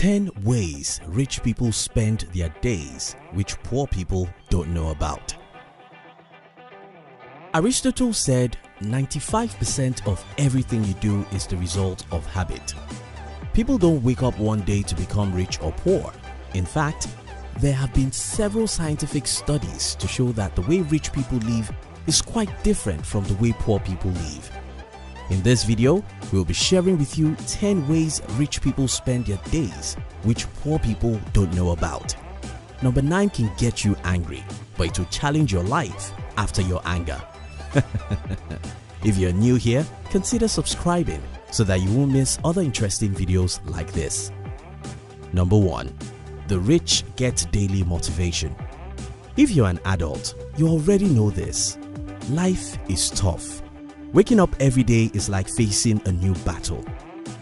10 ways rich people spend their days which poor people don't know about. Aristotle said 95% of everything you do is the result of habit. People don't wake up one day to become rich or poor. In fact, there have been several scientific studies to show that the way rich people live is quite different from the way poor people live. In this video, we'll be sharing with you 10 ways rich people spend their days which poor people don't know about. Number 9 can get you angry, but it will challenge your life after your anger. If you're new here, consider subscribing so that you won't miss other interesting videos like this. Number 1. The rich get daily motivation. If you're an adult, you already know this. Life is tough. Waking up every day is like facing a new battle.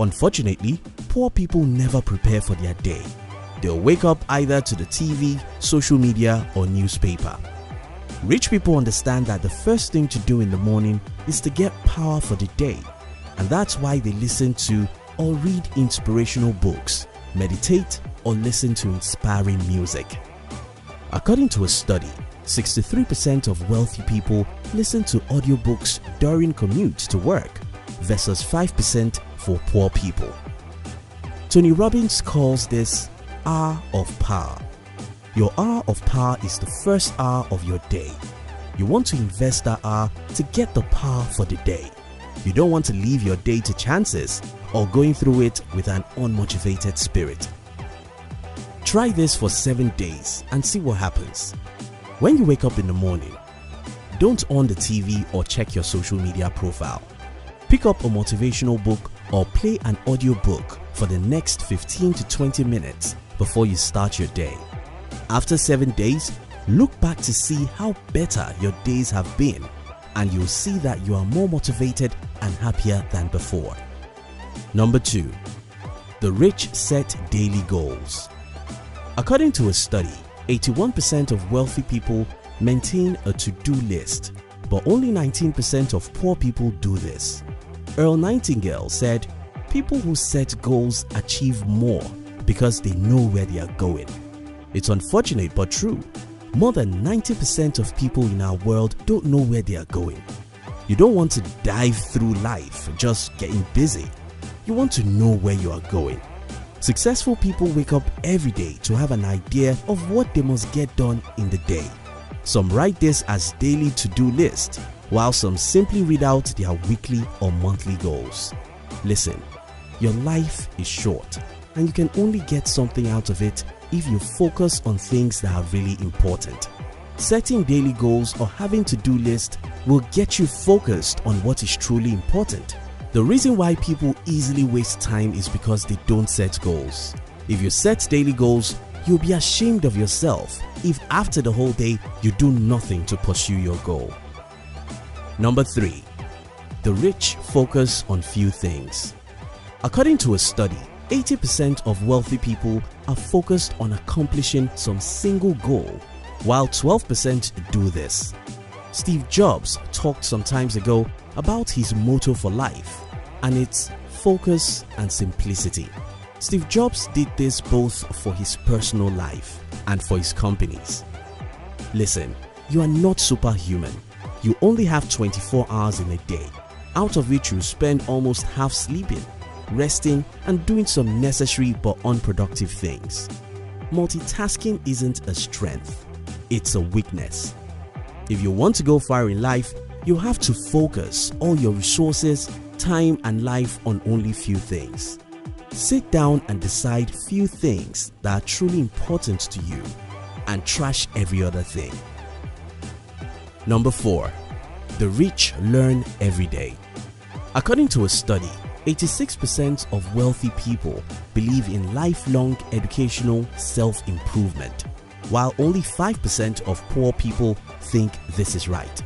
Unfortunately, poor people never prepare for their day. They'll wake up either to the TV, social media, or newspaper. Rich people understand that the first thing to do in the morning is to get power for the day, and that's why they listen to or read inspirational books, meditate, or listen to inspiring music. According to a study, 63% of wealthy people listen to audiobooks during commute to work versus 5% for poor people. Tony Robbins calls this hour of power. Your hour of power is the first hour of your day. You want to invest that hour to get the power for the day. You don't want to leave your day to chances or going through it with an unmotivated spirit. Try this for 7 days and see what happens. When you wake up in the morning, don't on the TV or check your social media profile. Pick up a motivational book or play an audiobook for the next 15 to 20 minutes before you start your day. After 7 days, look back to see how better your days have been, and you'll see that you are more motivated and happier than before. Number 2. The rich set daily goals. According to a study, 81% of wealthy people maintain a to-do list, but only 19% of poor people do this. Earl Nightingale said, "People who set goals achieve more because they know where they are going." It's unfortunate but true. More than 90% of people in our world don't know where they are going. You don't want to dive through life just getting busy. You want to know where you are going. Successful people wake up every day to have an idea of what they must get done in the day. Some write this as daily to-do list, while some simply read out their weekly or monthly goals. Listen, your life is short, and you can only get something out of it if you focus on things that are really important. Setting daily goals or having to-do list will get you focused on what is truly important. The reason why people easily waste time is because they don't set goals. If you set daily goals, you'll be ashamed of yourself if after the whole day you do nothing to pursue your goal. Number 3. The rich focus on few things. According to a study, 80% of wealthy people are focused on accomplishing some single goal, while 12% do this. Steve Jobs talked some time ago about his motto for life, and it's focus and simplicity. Steve Jobs did this both for his personal life and for his companies. Listen, you are not superhuman. You only have 24 hours in a day, out of which you spend almost half sleeping, resting, and doing some necessary but unproductive things. Multitasking isn't a strength, it's a weakness. If you want to go far in life, you have to focus all your resources, time, and life on only few things. Sit down and decide few things that are truly important to you and trash every other thing. Number 4. The rich learn every day. According to a study, 86% of wealthy people believe in lifelong educational self-improvement, while only 5% of poor people think this is right.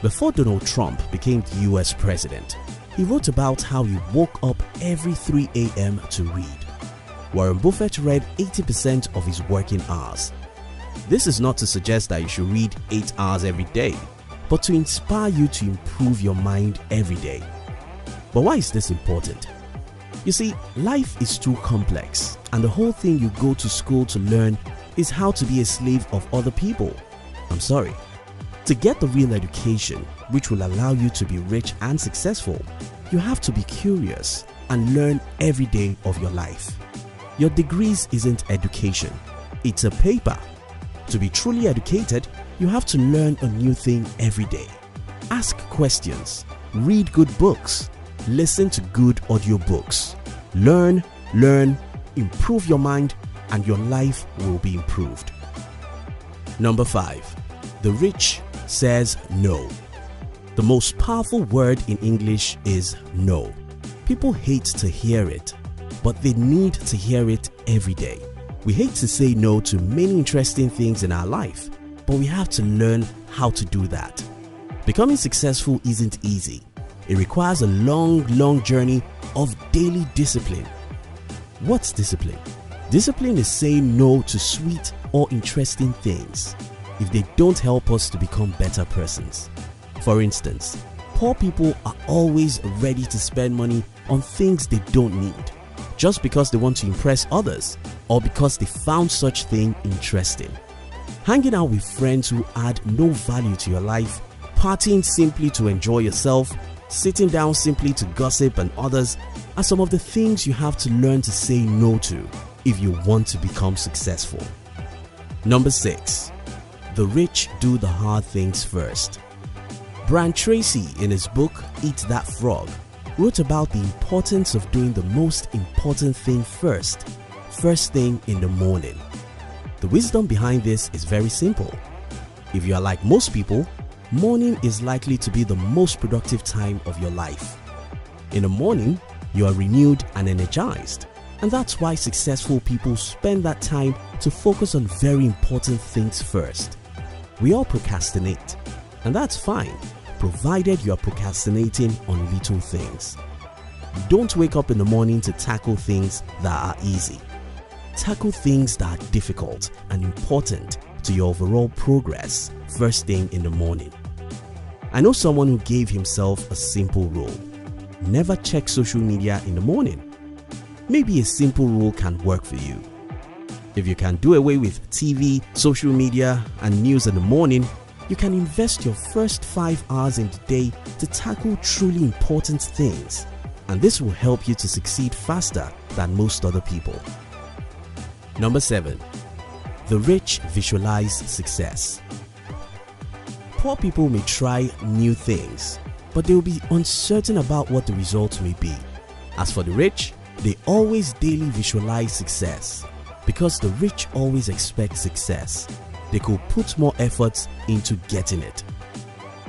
Before Donald Trump became the US president, he wrote about how he woke up every 3 a.m. to read. Warren Buffett read 80% of his working hours. This is not to suggest that you should read 8 hours every day, but to inspire you to improve your mind every day. But why is this important? You see, life is too complex, and the whole thing you go to school to learn is how to be a slave of other people. I'm sorry. To get the real education, which will allow you to be rich and successful, you have to be curious and learn every day of your life. Your degrees isn't education, it's a paper. To be truly educated, you have to learn a new thing every day. Ask questions, read good books, listen to good audiobooks. Learn, improve your mind, and your life will be improved. Number 5. The rich says no. The most powerful word in English is no. People hate to hear it, but they need to hear it every day. We hate to say no to many interesting things in our life, but we have to learn how to do that. Becoming successful isn't easy. It requires a long journey of daily discipline. What's discipline? Discipline is saying no to sweet or interesting things if they don't help us to become better persons. For instance, poor people are always ready to spend money on things they don't need, just because they want to impress others or because they found such thing interesting. Hanging out with friends who add no value to your life, partying simply to enjoy yourself, sitting down simply to gossip and others are some of the things you have to learn to say no to if you want to become successful. Number 6. The rich do the hard things first. Brian Tracy, in his book Eat That Frog, wrote about the importance of doing the most important thing first thing in the morning. The wisdom behind this is very simple. If you are like most people, morning is likely to be the most productive time of your life. In the morning, you are renewed and energized, and that's why successful people spend that time to focus on very important things first. We all procrastinate, and that's fine, provided you are procrastinating on little things. Don't wake up in the morning to tackle things that are easy. Tackle things that are difficult and important to your overall progress first thing in the morning. I know someone who gave himself a simple rule: never check social media in the morning. Maybe a simple rule can work for you. If you can do away with TV, social media, and news in the morning, you can invest your first 5 hours in the day to tackle truly important things, and this will help you to succeed faster than most other people. Number 7. The rich visualize success. Poor people may try new things, but they will be uncertain about what the results may be. As for the rich, they always daily visualize success. Because the rich always expect success, they could put more efforts into getting it.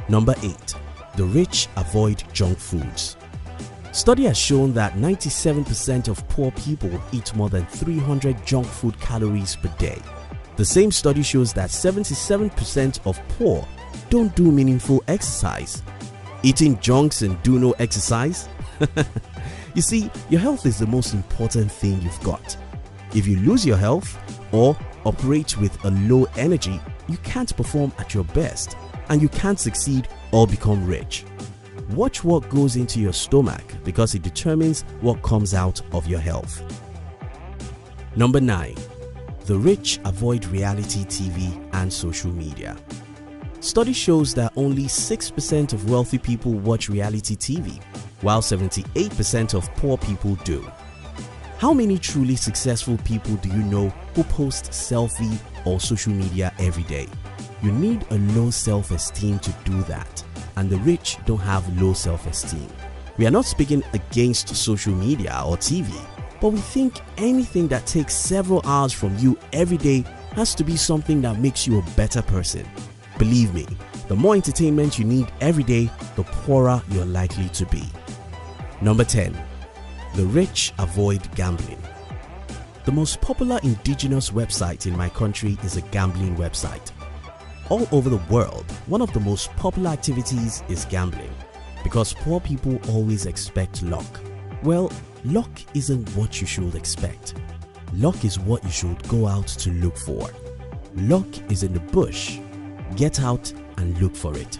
Number 8. The rich avoid junk foods. Study has shown that 97% of poor people eat more than 300 junk food calories per day. The same study shows that 77% of poor don't do meaningful exercise. Eating junks and do no exercise? You see, your health is the most important thing you've got. If you lose your health or operate with a low energy, you can't perform at your best, and you can't succeed or become rich. Watch what goes into your stomach because it determines what comes out of your health. Number 9. The rich avoid reality TV and social media. Study shows that only 6% of wealthy people watch reality TV, while 78% of poor people do. How many truly successful people do you know who post selfie or social media every day? You need a low self-esteem to do that, and the rich don't have low self-esteem. We are not speaking against social media or TV, but we think anything that takes several hours from you every day has to be something that makes you a better person. Believe me, the more entertainment you need every day, the poorer you're likely to be. Number 10. The rich avoid gambling. The most popular indigenous website in my country is a gambling website. All over the world, one of the most popular activities is gambling because poor people always expect luck. Well, luck isn't what you should expect. Luck is what you should go out to look for. Luck is in the bush. Get out and look for it.